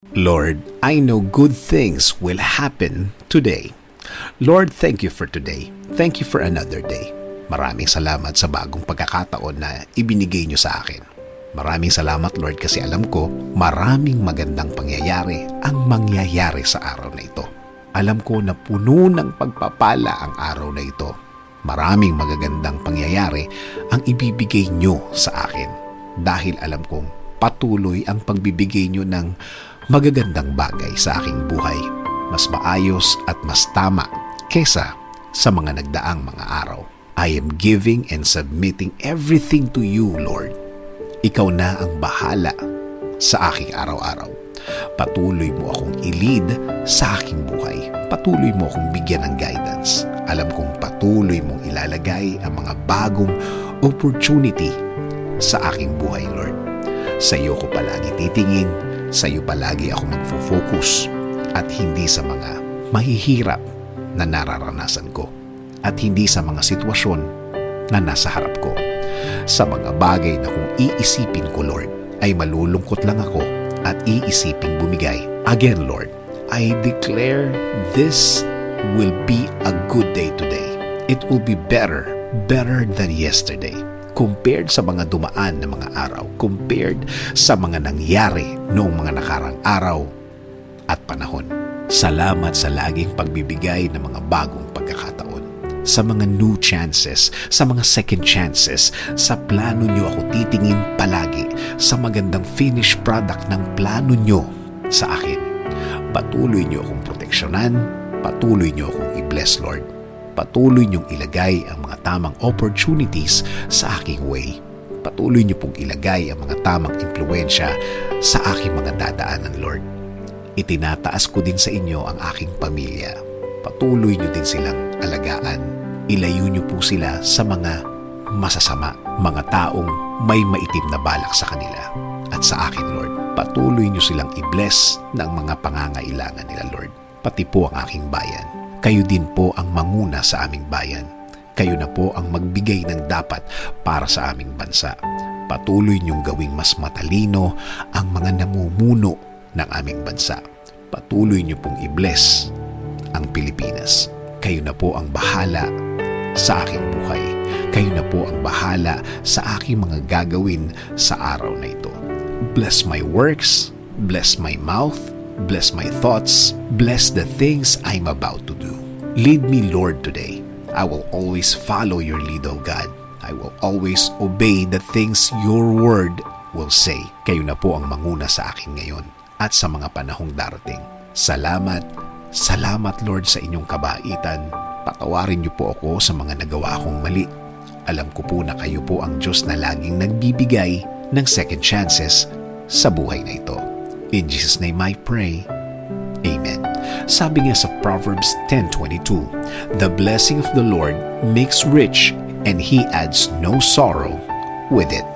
Lord, I know good things will happen today. Lord, thank you for today. Thank you for another day. Maraming salamat sa bagong pagkakataon na ibinigay niyo sa akin. Maraming salamat, Lord, kasi alam ko maraming magandang pangyayari ang mangyayari sa araw na ito. Alam ko na puno ng pagpapala ang araw na ito. Maraming magagandang pangyayari ang ibibigay niyo sa akin dahil alam kong patuloy ang pagbibigay niyo ng magagandang bagay sa aking buhay. Mas maayos at mas tama kesa sa mga nagdaang mga araw. I am giving and submitting everything to you, Lord. Ikaw na ang bahala sa aking araw-araw. Patuloy mo akong i-lead sa aking buhay. Patuloy mo akong bigyan ng guidance. Alam kong patuloy mong ilalagay ang mga bagong opportunity sa aking buhay, Lord. Sa iyo ko palagi titingin, sa iyo palagi ako magfo-focus at hindi sa mga mahihirap na nararanasan ko at hindi sa mga sitwasyon na nasa harap ko. Sa mga bagay na kung iisipin ko, Lord, ay malulungkot lang ako at iisiping bumigay. Again, Lord, I declare this will be a good day today. It will be better than yesterday. Compared sa mga dumaan na mga araw, compared sa mga nangyari noong mga nakarang araw at panahon. Salamat sa laging pagbibigay ng mga bagong pagkakataon, sa mga new chances, sa mga second chances. Sa plano nyo ako titingin palagi, sa magandang finished product ng plano nyo sa akin. Patuloy nyo akong proteksyonan, patuloy nyo akong i-bless, Lord. Patuloy niyong ilagay ang mga tamang opportunities sa aking way. Patuloy niyo pong ilagay ang mga tamang impluwensya sa aking mga dadaanan, Lord. Itinataas ko din sa inyo ang aking pamilya. Patuloy niyo din silang alagaan. Ilayo niyo po sila sa mga masasama, mga taong may maitim na balak sa kanila. At sa akin, Lord, patuloy niyo silang i-bless ng mga pangangailangan nila, Lord. Pati po ang aking bayan. Kayo din po ang manguna sa aming bayan. Kayo na po ang magbigay ng dapat para sa aming bansa. Patuloy niyong gawing mas matalino ang mga namumuno ng aming bansa. Patuloy niyo pong i-bless ang Pilipinas. Kayo na po ang bahala sa aking buhay. Kayo na po ang bahala sa aking mga gagawin sa araw na ito. Bless my works, bless my mouth, bless my thoughts, bless the things I'm about to do. Lead me, Lord, today. I will always follow your lead, O God. I will always obey the things your word will say. Kayo na po ang manguna sa akin ngayon at sa mga panahong darating. Salamat, salamat, Lord, sa inyong kabaitan. Patawarin niyo po ako sa mga nagawa kong mali. Alam ko po na kayo po ang Diyos na laging nagbibigay ng second chances sa buhay na ito. In Jesus' name I pray. Amen. Sabi nga sa Proverbs 10:22, the blessing of the Lord makes rich and He adds no sorrow with it.